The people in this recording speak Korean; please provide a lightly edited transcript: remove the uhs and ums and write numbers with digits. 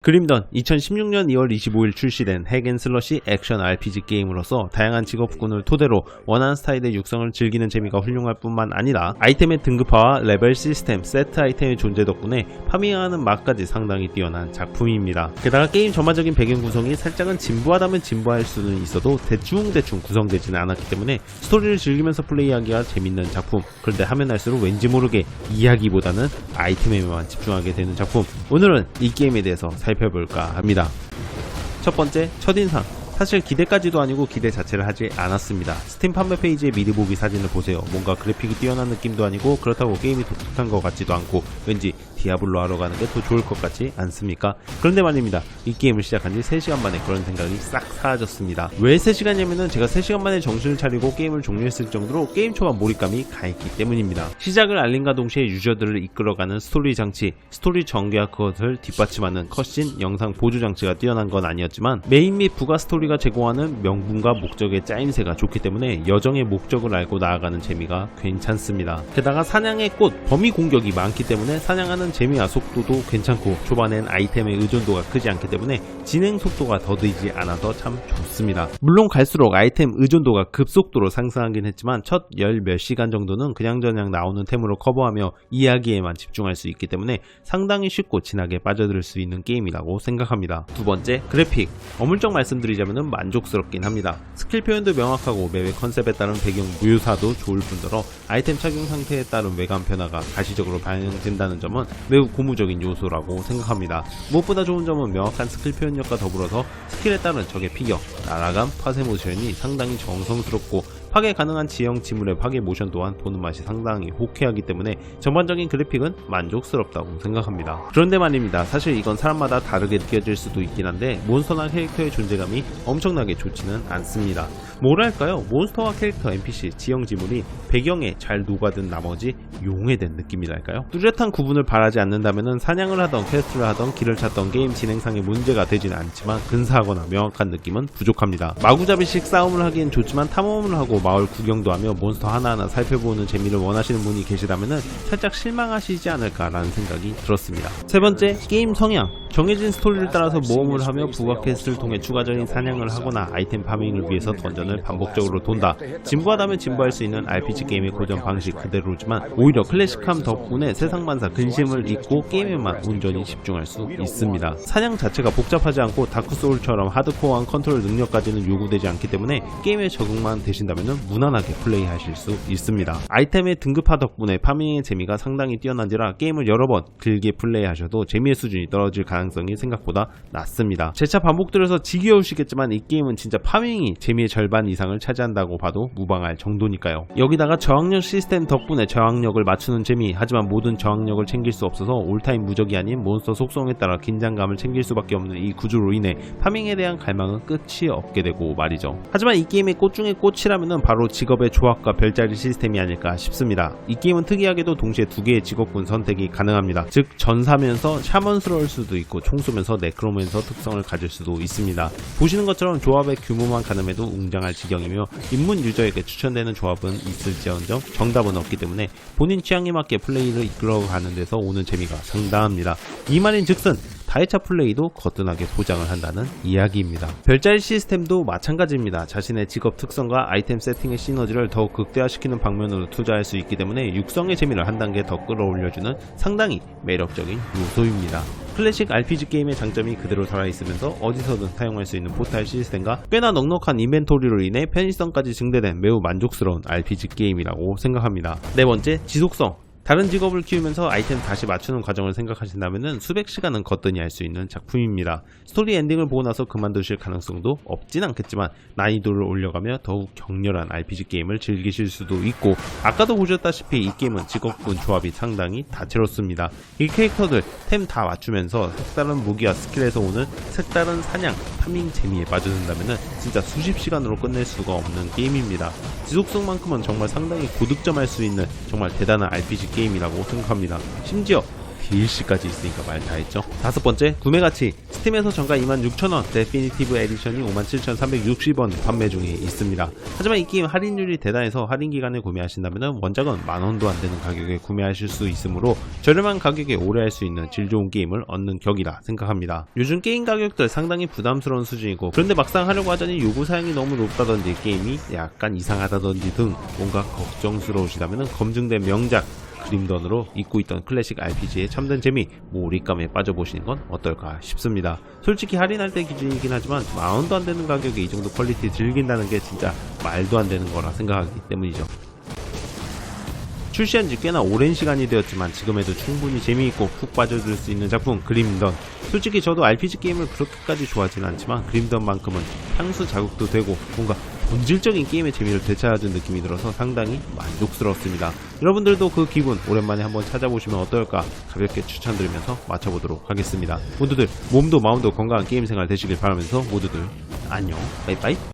그림던 2016년 2월 25일 출시된 핵앤슬러시 액션 RPG 게임으로서 다양한 직업군을 토대로 원하는 스타일의 육성을 즐기는 재미가 훌륭할 뿐만 아니라 아이템의 등급화와 레벨 시스템, 세트 아이템의 존재 덕분에 파밍하는 맛까지 상당히 뛰어난 작품입니다. 게다가 게임 전반적인 배경 구성이 살짝은 진부하다면 진부할 수는 있어도 대충 구성되지는 않았기 때문에 스토리를 즐기면서 플레이하기가 재밌는 작품. 그런데 하면 할수록 왠지 모르게 이야기보다는 아이템에만 집중하게 되는 작품. 오늘은 이 게임에 대해서 살펴볼까 합니다. 첫 번째, 첫인상. 사실 기대까지도 아니고 기대 자체를 하지 않았습니다. 스팀 판매 페이지에 미리 보기 사진을 보세요. 뭔가 그래픽이 뛰어난 느낌도 아니고 그렇다고 게임이 독특한 것 같지도 않고 왠지 디아블로 하러 가는 게 더 좋을 것 같지 않습니까? 그런데 말입니다. 이 게임을 시작한 지 3시간 만에 그런 생각이 싹 사라졌습니다. 왜 3시간이냐면은 제가 3시간 만에 정신을 차리고 게임을 종료했을 정도로 게임 초반 몰입감이 가했기 때문입니다. 시작을 알림과 동시에 유저들을 이끌어가는 스토리 장치, 스토리 전개와 그것을 뒷받침하는 컷신, 영상 보조 장치가 뛰어난 건 아니었지만 메인 및 부가 스토리가 제공하는 명분과 목적의 짜임새가 좋기 때문에 여정의 목적을 알고 나아가는 재미가 괜찮습니다. 게다가 사냥의 꽃, 범위 공격이 많기 때문에 사냥하는 재미와 속도도 괜찮고 초반엔 아이템의 의존도가 크지 않기 때문에 진행 속도가 더디지 않아서 참 좋습니다. 물론 갈수록 아이템 의존도가 급속도로 상승하긴 했지만 첫 열 몇 시간 정도는 그냥저냥 나오는 템으로 커버하며 이야기에만 집중할 수 있기 때문에 상당히 쉽고 진하게 빠져들 수 있는 게임이라고 생각합니다. 두 번째, 그래픽. 어물쩍 말씀드리자면 만족스럽긴 합니다. 스킬 표현도 명확하고 맵의 컨셉에 따른 배경 묘사도 좋을 뿐더러 아이템 착용 상태에 따른 외관 변화가 가시적으로 반영된다는 점은 매우 고무적인 요소라고 생각합니다. 무엇보다 좋은 점은 명확한 스킬 표현력과 더불어서 스킬에 따른 적의 피격, 날아감, 파쇄 모션이 상당히 정성스럽고 파괴 가능한 지형 지물의 파괴 모션 또한 보는 맛이 상당히 호쾌하기 때문에 전반적인 그래픽은 만족스럽다고 생각합니다. 그런데 말입니다. 사실 이건 사람마다 다르게 느껴질 수도 있긴 한데 몬스터나 캐릭터의 존재감이 엄청나게 좋지는 않습니다. 뭐랄까요? 몬스터와 캐릭터, NPC, 지형 지물이 배경에 잘 녹아든 나머지 용해된 느낌이랄까요? 뚜렷한 구분을 바라지 않는다면 사냥을 하던 퀘스트를 하던 길을 찾던 게임 진행상의 문제가 되지는 않지만 근사하거나 명확한 느낌은 부족합니다. 마구잡이식 싸움을 하기엔 좋지만 탐험을 하고 마을 구경도 하며 몬스터 하나하나 살펴보는 재미를 원하시는 분이 계시다면 살짝 실망하시지 않을까라는 생각이 들었습니다. 세 번째, 게임 성향. 정해진 스토리를 따라서 모험을 하며 부가 퀘스트를 통해 추가적인 사냥을 하거나 아이템 파밍을 위해서 던전을 반복적으로 돈다. 진부하다면 진부할 수 있는 RPG 게임의 고전 방식 그대로지만 오히려 클래식함 덕분에 세상만사 근심을 잊고 게임에만 온전히 집중할 수 있습니다. 사냥 자체가 복잡하지 않고 다크소울처럼 하드코어한 컨트롤 능력까지는 요구되지 않기 때문에 게임에 적응만 되신다면 무난하게 플레이하실 수 있습니다. 아이템의 등급화 덕분에 파밍의 재미가 상당히 뛰어난지라 게임을 여러 번 길게 플레이하셔도 재미의 수준이 떨어질 가능성이 생각보다 낮습니다. 재차 반복들여서 지겨우시겠지만 이 게임은 진짜 파밍이 재미의 절반 이상을 차지한다고 봐도 무방할 정도니까요. 여기다가 저항력 시스템 덕분에 저항력을 맞추는 재미, 하지만 모든 저항력을 챙길 수 없어서 올타임 무적이 아닌 몬스터 속성에 따라 긴장감을 챙길 수밖에 없는 이 구조로 인해 파밍에 대한 갈망은 끝이 없게 되고 말이죠. 하지만 이 게임의 꽃 중의 꽃이라면 바로 직업의 조합과 별자리 시스템이 아닐까 싶습니다. 이 게임은 특이하게도 동시에 두 개의 직업군 선택이 가능합니다. 즉 전사면서 샤먼스러울 수도 있고 총쏘면서 네크로맨서 특성을 가질 수도 있습니다. 보시는 것처럼 조합의 규모만 가늠해도 웅장할 지경이며 입문 유저에게 추천되는 조합은 있을지언정 정답은 없기 때문에 본인 취향에 맞게 플레이를 이끌어가는 데서 오는 재미가 상당합니다. 이 말인 즉슨 다이차 플레이도 거뜬하게 보장을 한다는 이야기입니다. 별자리 시스템도 마찬가지입니다. 자신의 직업 특성과 아이템 세팅의 시너지를 더욱 극대화시키는 방면으로 투자할 수 있기 때문에 육성의 재미를 한 단계 더 끌어올려주는 상당히 매력적인 요소입니다. 클래식 RPG 게임의 장점이 그대로 살아있으면서 어디서든 사용할 수 있는 포탈 시스템과 꽤나 넉넉한 인벤토리로 인해 편의성까지 증대된 매우 만족스러운 RPG 게임이라고 생각합니다. 네 번째, 지속성. 다른 직업을 키우면서 아이템 다시 맞추는 과정을 생각하신다면 수백 시간은 거뜬히 할 수 있는 작품입니다. 스토리 엔딩을 보고 나서 그만두실 가능성도 없진 않겠지만 난이도를 올려가며 더욱 격렬한 RPG 게임을 즐기실 수도 있고 아까도 보셨다시피 이 게임은 직업군 조합이 상당히 다채롭습니다. 이 캐릭터들 템 다 맞추면서 색다른 무기와 스킬에서 오는 색다른 사냥, 파밍 재미에 빠져든다면 진짜 수십 시간으로 끝낼 수가 없는 게임입니다. 지속성만큼은 정말 상당히 고득점할 수 있는 정말 대단한 RPG 게임이라고 생각합니다. 심지어 DLC까지 있으니까 말 다 했죠. 다섯 번째, 구매 가치. 스팀에서 정가 26,000원, 데피니티브 에디션이 57,360원 판매 중에 있습니다. 하지만 이 게임 할인율이 대단해서 할인 기간에 구매하신다면 원작은 만원도 안 되는 가격에 구매하실 수 있으므로 저렴한 가격에 오래 할 수 있는 질 좋은 게임을 얻는 격이라 생각합니다. 요즘 게임 가격들 상당히 부담스러운 수준이고, 그런데 막상 하려고 하자니 요구 사양이 너무 높다든지 게임이 약간 이상하다든지 등 뭔가 걱정스러우시다면 검증된 명작 그림던으로 잊고 있던 클래식 RPG의 참된 재미, 몰입감에 빠져보시는 건 어떨까 싶습니다. 솔직히 할인할 때 기준이긴 하지만 만원도 안 되는 가격에 이 정도 퀄리티 즐긴다는 게 진짜 말도 안 되는 거라 생각하기 때문이죠. 출시한 지 꽤나 오랜 시간이 되었지만 지금에도 충분히 재미있고 푹 빠져들 수 있는 작품 그림던. 솔직히 저도 RPG 게임을 그렇게까지 좋아하진 않지만 그림던만큼은 향수 자극도 되고 뭔가 본질적인 게임의 재미를 되찾은 느낌이 들어서 상당히 만족스럽습니다. 여러분들도 그 기분 오랜만에 한번 찾아보시면 어떨까 가볍게 추천드리면서 마쳐보도록 하겠습니다. 모두들 몸도 마음도 건강한 게임 생활 되시길 바라면서 모두들 안녕, 빠이빠이.